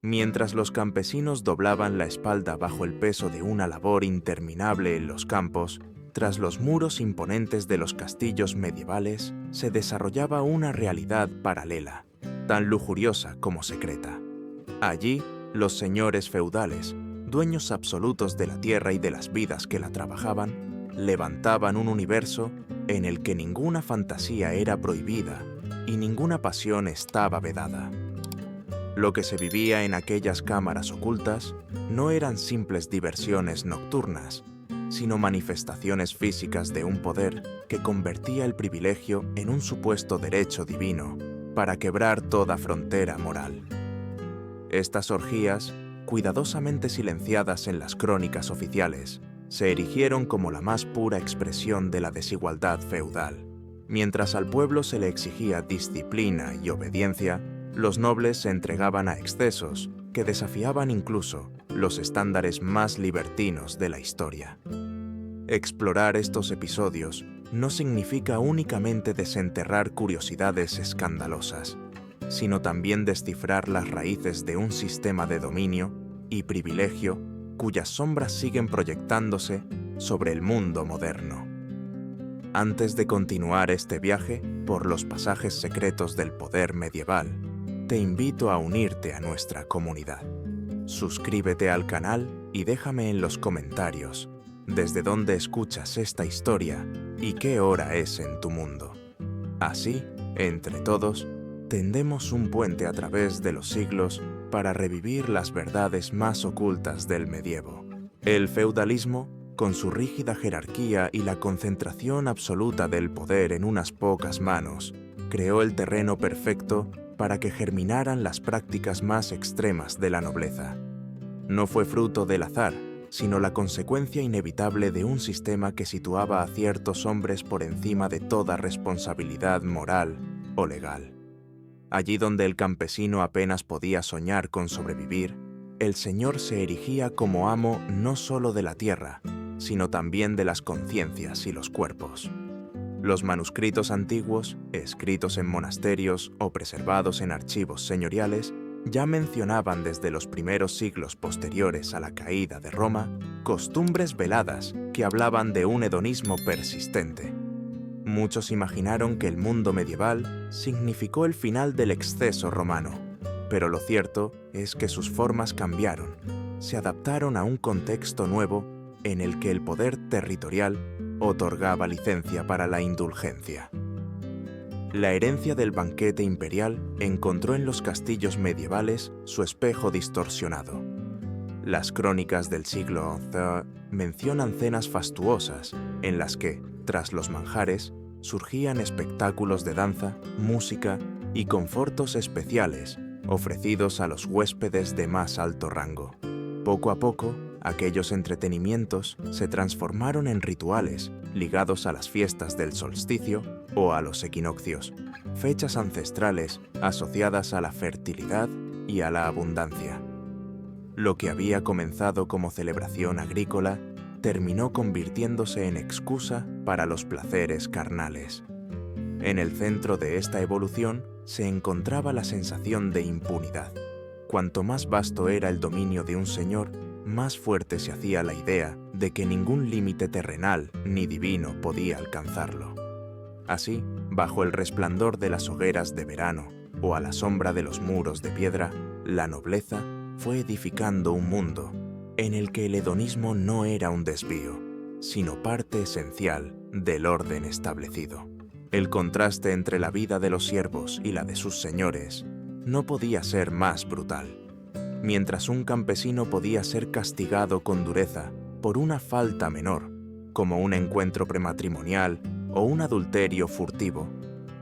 Mientras los campesinos doblaban la espalda bajo el peso de una labor interminable en los campos, tras los muros imponentes de los castillos medievales, se desarrollaba una realidad paralela, tan lujuriosa como secreta. Allí, los señores feudales, dueños absolutos de la tierra y de las vidas que la trabajaban, levantaban un universo en el que ninguna fantasía era prohibida y ninguna pasión estaba vedada. Lo que se vivía en aquellas cámaras ocultas no eran simples diversiones nocturnas, sino manifestaciones físicas de un poder que convertía el privilegio en un supuesto derecho divino para quebrar toda frontera moral. Estas orgías, cuidadosamente silenciadas en las crónicas oficiales, se erigieron como la más pura expresión de la desigualdad feudal. Mientras al pueblo se le exigía disciplina y obediencia, los nobles se entregaban a excesos que desafiaban incluso los estándares más libertinos de la historia. Explorar estos episodios no significa únicamente desenterrar curiosidades escandalosas, sino también descifrar las raíces de un sistema de dominio y privilegio cuyas sombras siguen proyectándose sobre el mundo moderno. Antes de continuar este viaje por los pasajes secretos del poder medieval, te invito a unirte a nuestra comunidad. Suscríbete al canal y déjame en los comentarios desde dónde escuchas esta historia y qué hora es en tu mundo. Así, entre todos, tendemos un puente a través de los siglos para revivir las verdades más ocultas del medievo. El feudalismo, con su rígida jerarquía y la concentración absoluta del poder en unas pocas manos, creó el terreno perfecto para que germinaran las prácticas más extremas de la nobleza. No fue fruto del azar, sino la consecuencia inevitable de un sistema que situaba a ciertos hombres por encima de toda responsabilidad moral o legal. Allí donde el campesino apenas podía soñar con sobrevivir, el señor se erigía como amo no solo de la tierra, sino también de las conciencias y los cuerpos. Los manuscritos antiguos, escritos en monasterios o preservados en archivos señoriales, ya mencionaban desde los primeros siglos posteriores a la caída de Roma costumbres veladas que hablaban de un hedonismo persistente. Muchos imaginaron que el mundo medieval significó el final del exceso romano, pero lo cierto es que sus formas cambiaron, se adaptaron a un contexto nuevo en el que el poder territorial otorgaba licencia para la indulgencia. La herencia del banquete imperial encontró en los castillos medievales su espejo distorsionado. Las crónicas del siglo XI mencionan cenas fastuosas en las que, tras los manjares, surgían espectáculos de danza, música y confortos especiales ofrecidos a los huéspedes de más alto rango. Poco a poco, aquellos entretenimientos se transformaron en rituales ligados a las fiestas del solsticio o a los equinoccios, fechas ancestrales asociadas a la fertilidad y a la abundancia. Lo que había comenzado como celebración agrícola terminó convirtiéndose en excusa para los placeres carnales. En el centro de esta evolución se encontraba la sensación de impunidad. Cuanto más vasto era el dominio de un señor, más fuerte se hacía la idea de que ningún límite terrenal ni divino podía alcanzarlo. Así, bajo el resplandor de las hogueras de verano o a la sombra de los muros de piedra, la nobleza fue edificando un mundo en el que el hedonismo no era un desvío, sino parte esencial del orden establecido. El contraste entre la vida de los siervos y la de sus señores no podía ser más brutal. Mientras un campesino podía ser castigado con dureza por una falta menor, como un encuentro prematrimonial o un adulterio furtivo,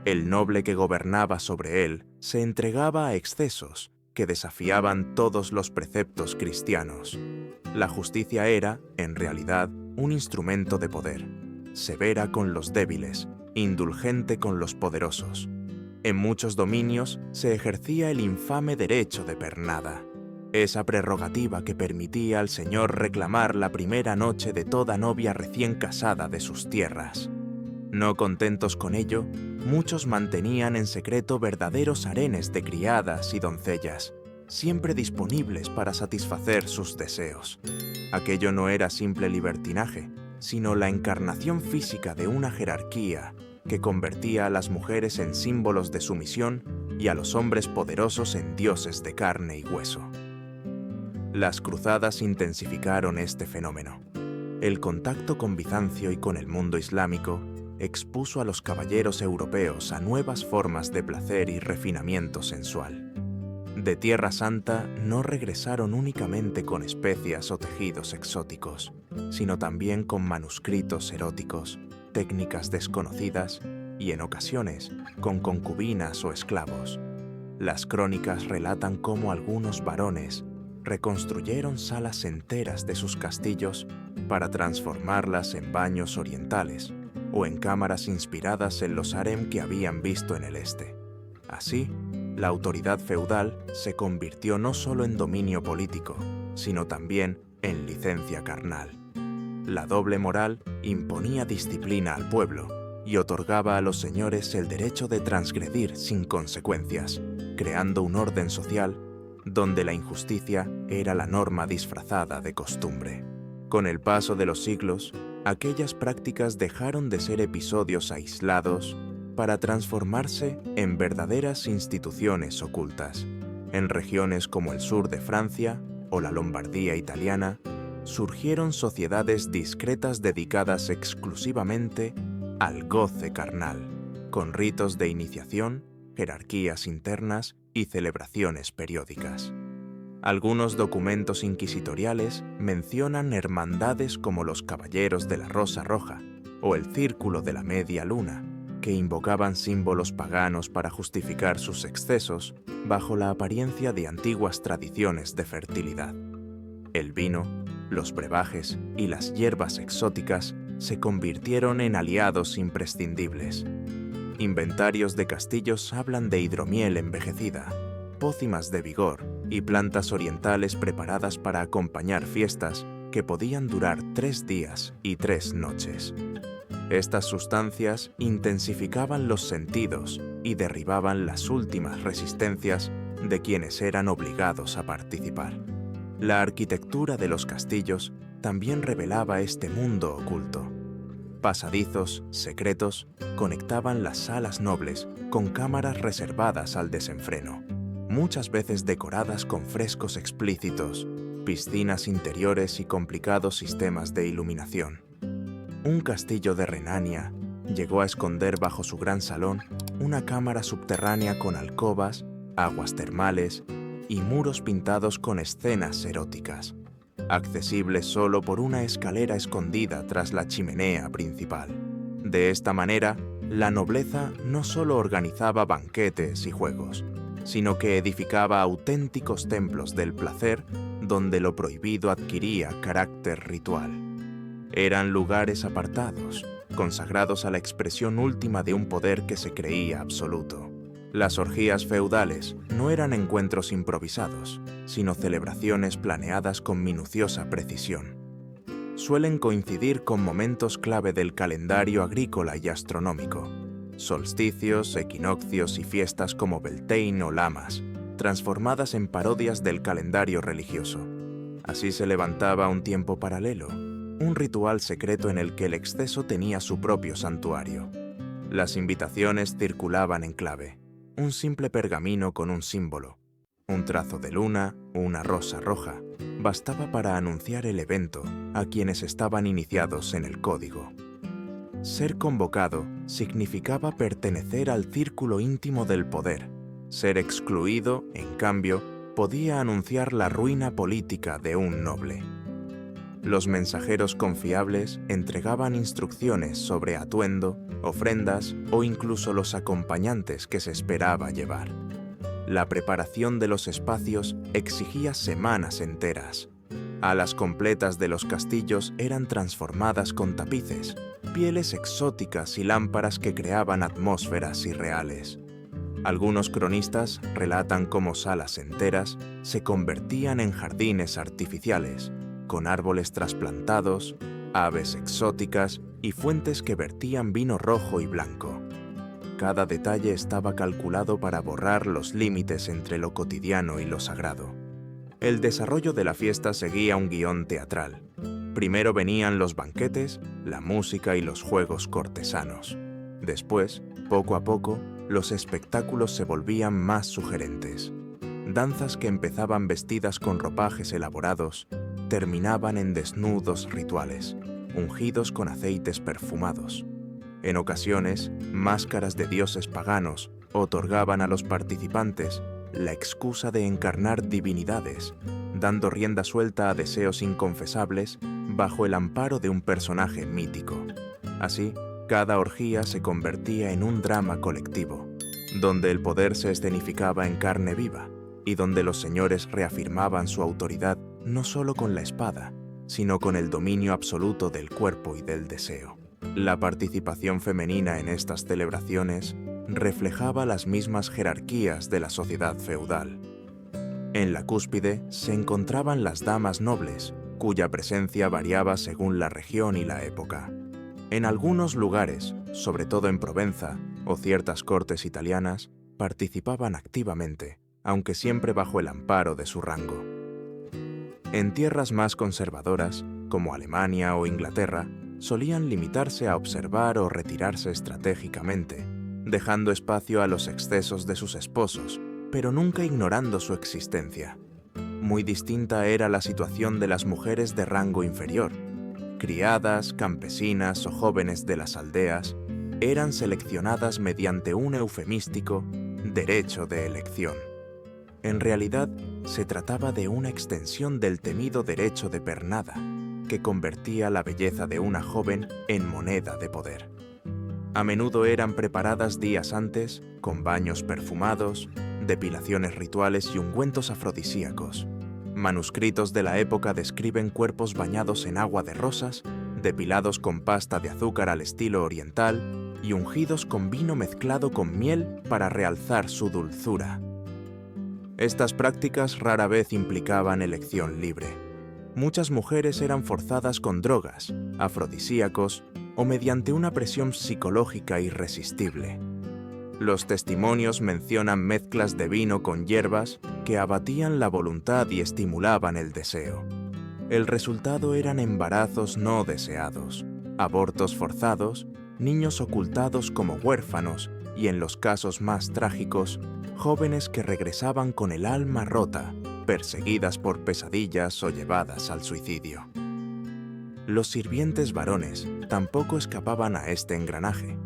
el noble que gobernaba sobre él se entregaba a excesos que desafiaban todos los preceptos cristianos. La justicia era, en realidad, un instrumento de poder, severa con los débiles, indulgente con los poderosos. En muchos dominios se ejercía el infame derecho de pernada, esa prerrogativa que permitía al señor reclamar la primera noche de toda novia recién casada de sus tierras. No contentos con ello, muchos mantenían en secreto verdaderos harenes de criadas y doncellas, siempre disponibles para satisfacer sus deseos. Aquello no era simple libertinaje, sino la encarnación física de una jerarquía que convertía a las mujeres en símbolos de sumisión y a los hombres poderosos en dioses de carne y hueso. Las cruzadas intensificaron este fenómeno. El contacto con Bizancio y con el mundo islámico expuso a los caballeros europeos a nuevas formas de placer y refinamiento sensual. De Tierra Santa no regresaron únicamente con especias o tejidos exóticos, sino también con manuscritos eróticos, técnicas desconocidas y, en ocasiones, con concubinas o esclavos. Las crónicas relatan cómo algunos varones reconstruyeron salas enteras de sus castillos para transformarlas en baños orientales o en cámaras inspiradas en los harem que habían visto en el este. Así, la autoridad feudal se convirtió no solo en dominio político, sino también en licencia carnal. La doble moral imponía disciplina al pueblo y otorgaba a los señores el derecho de transgredir sin consecuencias, creando un orden social donde la injusticia era la norma disfrazada de costumbre. Con el paso de los siglos, aquellas prácticas dejaron de ser episodios aislados para transformarse en verdaderas instituciones ocultas. En regiones como el sur de Francia o la Lombardía italiana, surgieron sociedades discretas dedicadas exclusivamente al goce carnal, con ritos de iniciación, jerarquías internas y celebraciones periódicas. Algunos documentos inquisitoriales mencionan hermandades como los Caballeros de la Rosa Roja o el Círculo de la Media Luna, que invocaban símbolos paganos para justificar sus excesos bajo la apariencia de antiguas tradiciones de fertilidad. El vino, los brebajes y las hierbas exóticas se convirtieron en aliados imprescindibles. Inventarios de castillos hablan de hidromiel envejecida, pócimas de vigor y plantas orientales preparadas para acompañar fiestas que podían durar 3 días y 3 noches. Estas sustancias intensificaban los sentidos y derribaban las últimas resistencias de quienes eran obligados a participar. La arquitectura de los castillos también revelaba este mundo oculto. Pasadizos secretos conectaban las salas nobles con cámaras reservadas al desenfreno, muchas veces decoradas con frescos explícitos, piscinas interiores y complicados sistemas de iluminación. Un castillo de Renania llegó a esconder bajo su gran salón una cámara subterránea con alcobas, aguas termales y muros pintados con escenas eróticas, accesible solo por una escalera escondida tras la chimenea principal. De esta manera, la nobleza no solo organizaba banquetes y juegos, sino que edificaba auténticos templos del placer donde lo prohibido adquiría carácter ritual. Eran lugares apartados, consagrados a la expresión última de un poder que se creía absoluto. Las orgías feudales no eran encuentros improvisados, sino celebraciones planeadas con minuciosa precisión. Suelen coincidir con momentos clave del calendario agrícola y astronómico, solsticios, equinoccios y fiestas como Beltane o Lamas, transformadas en parodias del calendario religioso. Así se levantaba un tiempo paralelo, un ritual secreto en el que el exceso tenía su propio santuario. Las invitaciones circulaban en clave, un simple pergamino con un símbolo, un trazo de luna o una rosa roja, bastaba para anunciar el evento a quienes estaban iniciados en el código. Ser convocado significaba pertenecer al círculo íntimo del poder. Ser excluido, en cambio, podía anunciar la ruina política de un noble. Los mensajeros confiables entregaban instrucciones sobre atuendo, ofrendas o incluso los acompañantes que se esperaba llevar. La preparación de los espacios exigía semanas enteras. Alas completas de los castillos eran transformadas con tapices, pieles exóticas y lámparas que creaban atmósferas irreales. Algunos cronistas relatan cómo salas enteras se convertían en jardines artificiales, con árboles trasplantados, aves exóticas y fuentes que vertían vino rojo y blanco. cada detalle estaba calculado para borrar los límites entre lo cotidiano y lo sagrado. El desarrollo de la fiesta seguía un guión teatral. Primero venían los banquetes, la música y los juegos cortesanos. Después, poco a poco, los espectáculos se volvían más sugerentes. Danzas que empezaban vestidas con ropajes elaborados, terminaban en desnudos rituales, ungidos con aceites perfumados. En ocasiones, máscaras de dioses paganos otorgaban a los participantes la excusa de encarnar divinidades, dando rienda suelta a deseos inconfesables bajo el amparo de un personaje mítico. Así, cada orgía se convertía en un drama colectivo, donde el poder se escenificaba en carne viva y donde los señores reafirmaban su autoridad no solo con la espada, sino con el dominio absoluto del cuerpo y del deseo. La participación femenina en estas celebraciones reflejaba las mismas jerarquías de la sociedad feudal. En la cúspide se encontraban las damas nobles, cuya presencia variaba según la región y la época. En algunos lugares, sobre todo en Provenza o ciertas cortes italianas, participaban activamente, aunque siempre bajo el amparo de su rango. En tierras más conservadoras, como Alemania o Inglaterra, solían limitarse a observar o retirarse estratégicamente, dejando espacio a los excesos de sus esposos, pero nunca ignorando su existencia. Muy distinta era la situación de las mujeres de rango inferior. Criadas, campesinas o jóvenes de las aldeas eran seleccionadas mediante un eufemístico derecho de elección. En realidad, se trataba de una extensión del temido derecho de pernada, que convertía la belleza de una joven en moneda de poder. A menudo eran preparadas días antes, con baños perfumados, depilaciones rituales y ungüentos afrodisíacos. Manuscritos de la época describen cuerpos bañados en agua de rosas, depilados con pasta de azúcar al estilo oriental y ungidos con vino mezclado con miel para realzar su dulzura. Estas prácticas rara vez implicaban elección libre. Muchas mujeres eran forzadas con drogas, afrodisíacos o mediante una presión psicológica irresistible. Los testimonios mencionan mezclas de vino con hierbas que abatían la voluntad y estimulaban el deseo. El resultado eran embarazos no deseados, abortos forzados, niños ocultados como huérfanos y, en los casos más trágicos, jóvenes que regresaban con el alma rota, perseguidas por pesadillas o llevadas al suicidio. Los sirvientes varones tampoco escapaban a este engranaje.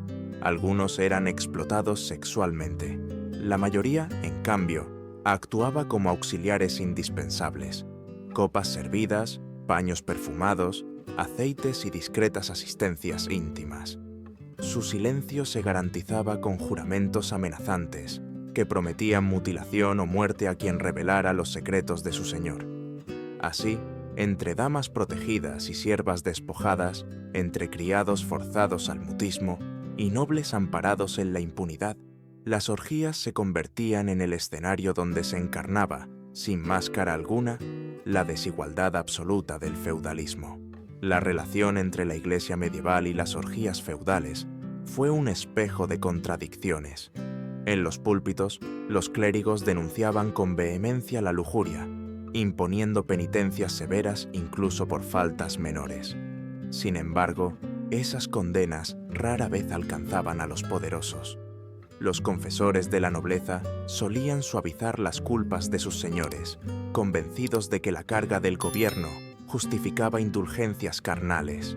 Algunos eran explotados sexualmente. La mayoría, en cambio, actuaba como auxiliares indispensables. Copas servidas, paños perfumados, aceites y discretas asistencias íntimas. Su silencio se garantizaba con juramentos amenazantes, que prometían mutilación o muerte a quien revelara los secretos de su señor. Así, entre damas protegidas y siervas despojadas, entre criados forzados al mutismo y nobles amparados en la impunidad, las orgías se convertían en el escenario donde se encarnaba, sin máscara alguna, la desigualdad absoluta del feudalismo. La relación entre la Iglesia medieval y las orgías feudales fue un espejo de contradicciones. En los púlpitos, los clérigos denunciaban con vehemencia la lujuria, imponiendo penitencias severas incluso por faltas menores. Sin embargo, esas condenas rara vez alcanzaban a los poderosos. Los confesores de la nobleza solían suavizar las culpas de sus señores, convencidos de que la carga del gobierno justificaba indulgencias carnales.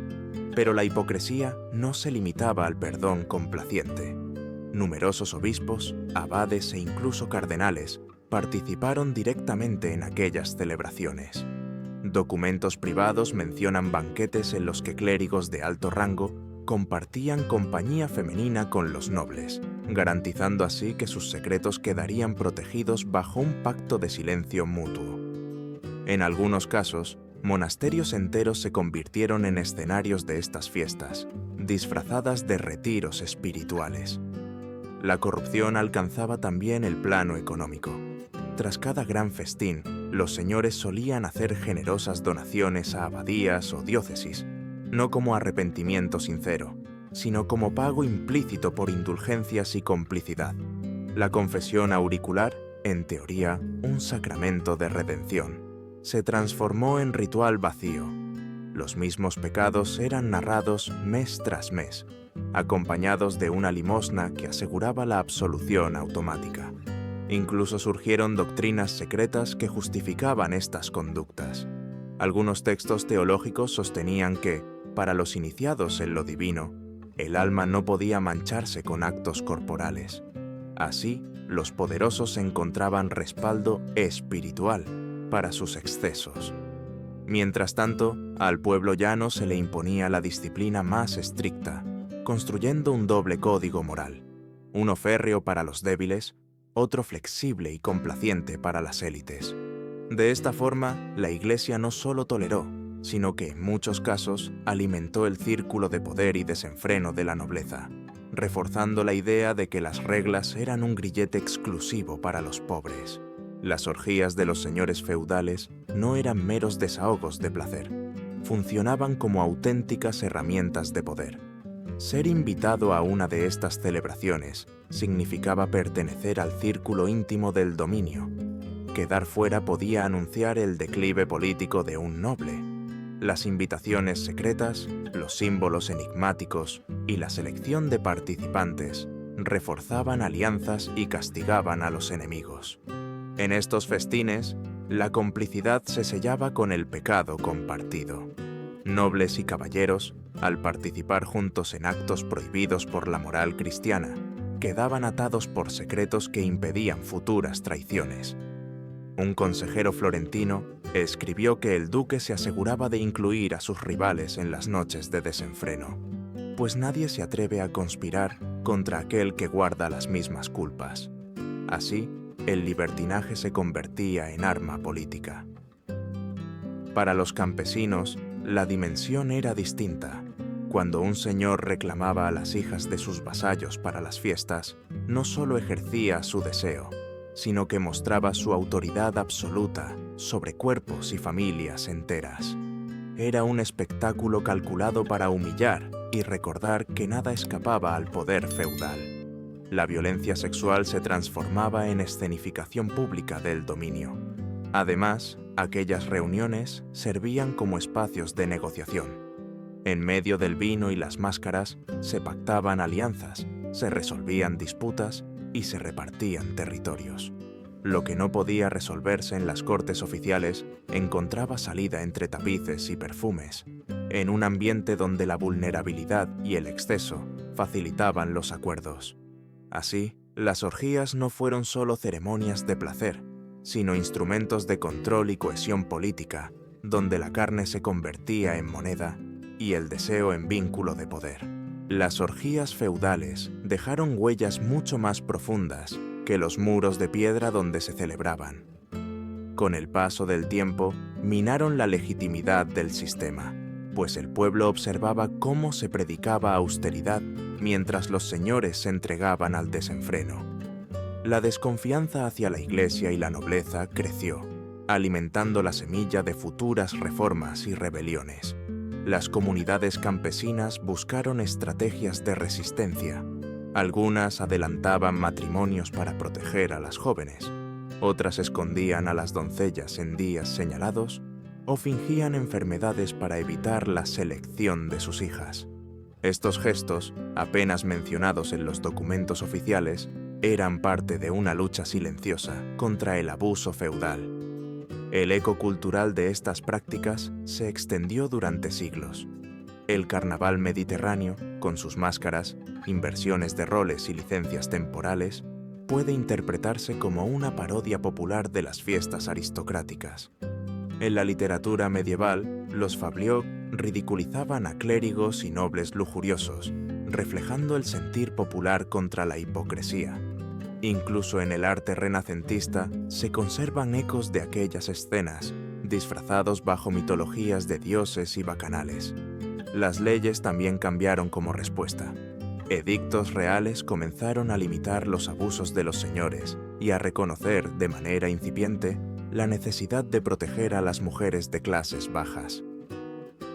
Pero la hipocresía no se limitaba al perdón complaciente. Numerosos obispos, abades e incluso cardenales participaron directamente en aquellas celebraciones. Documentos privados mencionan banquetes en los que clérigos de alto rango compartían compañía femenina con los nobles, garantizando así que sus secretos quedarían protegidos bajo un pacto de silencio mutuo. En algunos casos, monasterios enteros se convirtieron en escenarios de estas fiestas, disfrazadas de retiros espirituales. La corrupción alcanzaba también el plano económico. Tras cada gran festín, los señores solían hacer generosas donaciones a abadías o diócesis, no como arrepentimiento sincero, sino como pago implícito por indulgencias y complicidad. La confesión auricular, en teoría, un sacramento de redención, se transformó en ritual vacío. Los mismos pecados eran narrados mes tras mes, acompañados de una limosna que aseguraba la absolución automática. Incluso surgieron doctrinas secretas que justificaban estas conductas. Algunos textos teológicos sostenían que, para los iniciados en lo divino, el alma no podía mancharse con actos corporales. Así, los poderosos encontraban respaldo espiritual para sus excesos. Mientras tanto, al pueblo llano se le imponía la disciplina más estricta, construyendo un doble código moral, uno férreo para los débiles, otro flexible y complaciente para las élites. De esta forma, la Iglesia no solo toleró, sino que en muchos casos alimentó el círculo de poder y desenfreno de la nobleza, reforzando la idea de que las reglas eran un grillete exclusivo para los pobres. Las orgías de los señores feudales no eran meros desahogos de placer, funcionaban como auténticas herramientas de poder. Ser invitado a una de estas celebraciones significaba pertenecer al círculo íntimo del dominio. Quedar fuera podía anunciar el declive político de un noble. Las invitaciones secretas, los símbolos enigmáticos y la selección de participantes reforzaban alianzas y castigaban a los enemigos. En estos festines, la complicidad se sellaba con el pecado compartido. Nobles y caballeros, al participar juntos en actos prohibidos por la moral cristiana, quedaban atados por secretos que impedían futuras traiciones. Un consejero florentino escribió que el duque se aseguraba de incluir a sus rivales en las noches de desenfreno, pues nadie se atreve a conspirar contra aquel que guarda las mismas culpas. Así, el libertinaje se convertía en arma política. Para los campesinos, la dimensión era distinta. Cuando un señor reclamaba a las hijas de sus vasallos para las fiestas, no solo ejercía su deseo, sino que mostraba su autoridad absoluta sobre cuerpos y familias enteras. Era un espectáculo calculado para humillar y recordar que nada escapaba al poder feudal. La violencia sexual se transformaba en escenificación pública del dominio. Además, aquellas reuniones servían como espacios de negociación. En medio del vino y las máscaras se pactaban alianzas, se resolvían disputas y se repartían territorios. Lo que no podía resolverse en las cortes oficiales encontraba salida entre tapices y perfumes, en un ambiente donde la vulnerabilidad y el exceso facilitaban los acuerdos. Así, las orgías no fueron solo ceremonias de placer, sino instrumentos de control y cohesión política, donde la carne se convertía en moneda y el deseo en vínculo de poder. Las orgías feudales dejaron huellas mucho más profundas que los muros de piedra donde se celebraban. Con el paso del tiempo, minaron la legitimidad del sistema, pues el pueblo observaba cómo se predicaba austeridad mientras los señores se entregaban al desenfreno. La desconfianza hacia la Iglesia y la nobleza creció, alimentando la semilla de futuras reformas y rebeliones. Las comunidades campesinas buscaron estrategias de resistencia. Algunas adelantaban matrimonios para proteger a las jóvenes, otras escondían a las doncellas en días señalados o fingían enfermedades para evitar la selección de sus hijas. Estos gestos, apenas mencionados en los documentos oficiales, eran parte de una lucha silenciosa contra el abuso feudal. El eco cultural de estas prácticas se extendió durante siglos. El carnaval mediterráneo, con sus máscaras, inversiones de roles y licencias temporales, puede interpretarse como una parodia popular de las fiestas aristocráticas. En la literatura medieval, los fabliaux ridiculizaban a clérigos y nobles lujuriosos, reflejando el sentir popular contra la hipocresía. Incluso en el arte renacentista se conservan ecos de aquellas escenas, disfrazados bajo mitologías de dioses y bacanales. Las leyes también cambiaron como respuesta. Edictos reales comenzaron a limitar los abusos de los señores y a reconocer, de manera incipiente, la necesidad de proteger a las mujeres de clases bajas.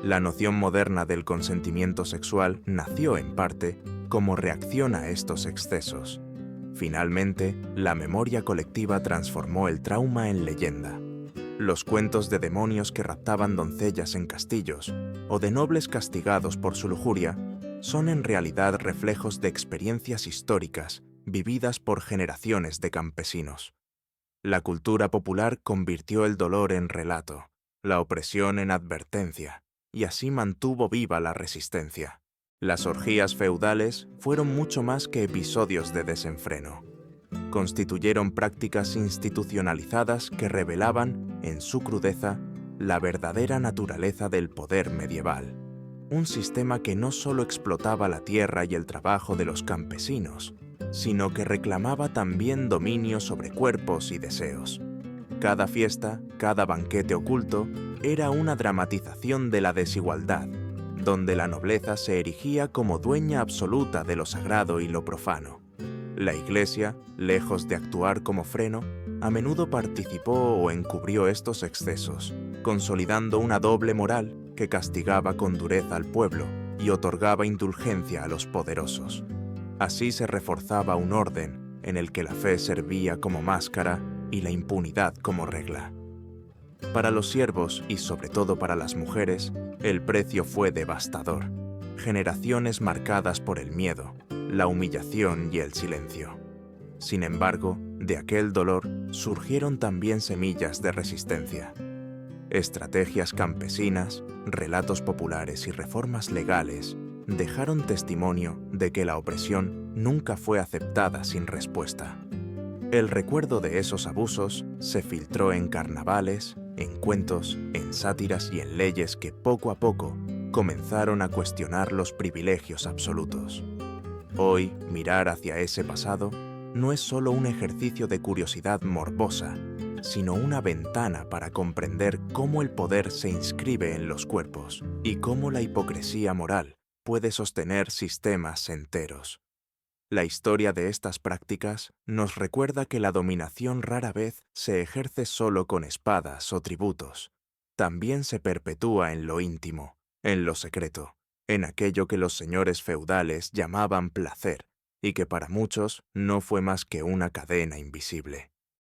La noción moderna del consentimiento sexual nació, en parte, como reacción a estos excesos. Finalmente, la memoria colectiva transformó el trauma en leyenda. Los cuentos de demonios que raptaban doncellas en castillos o de nobles castigados por su lujuria son en realidad reflejos de experiencias históricas vividas por generaciones de campesinos. La cultura popular convirtió el dolor en relato, la opresión en advertencia, y así mantuvo viva la resistencia. Las orgías feudales fueron mucho más que episodios de desenfreno. Constituyeron prácticas institucionalizadas que revelaban, en su crudeza, la verdadera naturaleza del poder medieval. Un sistema que no solo explotaba la tierra y el trabajo de los campesinos, sino que reclamaba también dominio sobre cuerpos y deseos. Cada fiesta, cada banquete oculto, era una dramatización de la desigualdad, donde la nobleza se erigía como dueña absoluta de lo sagrado y lo profano. La Iglesia, lejos de actuar como freno, a menudo participó o encubrió estos excesos, consolidando una doble moral que castigaba con dureza al pueblo y otorgaba indulgencia a los poderosos. Así se reforzaba un orden en el que la fe servía como máscara y la impunidad como regla. Para los siervos y sobre todo para las mujeres, el precio fue devastador. Generaciones marcadas por el miedo, la humillación y el silencio. Sin embargo, de aquel dolor surgieron también semillas de resistencia. Estrategias campesinas, relatos populares y reformas legales dejaron testimonio de que la opresión nunca fue aceptada sin respuesta. El recuerdo de esos abusos se filtró en carnavales, en cuentos, en sátiras y en leyes que poco a poco comenzaron a cuestionar los privilegios absolutos. Hoy, mirar hacia ese pasado no es solo un ejercicio de curiosidad morbosa, sino una ventana para comprender cómo el poder se inscribe en los cuerpos y cómo la hipocresía moral puede sostener sistemas enteros. La historia de estas prácticas nos recuerda que la dominación rara vez se ejerce solo con espadas o tributos. También se perpetúa en lo íntimo, en lo secreto, en aquello que los señores feudales llamaban placer y que para muchos no fue más que una cadena invisible.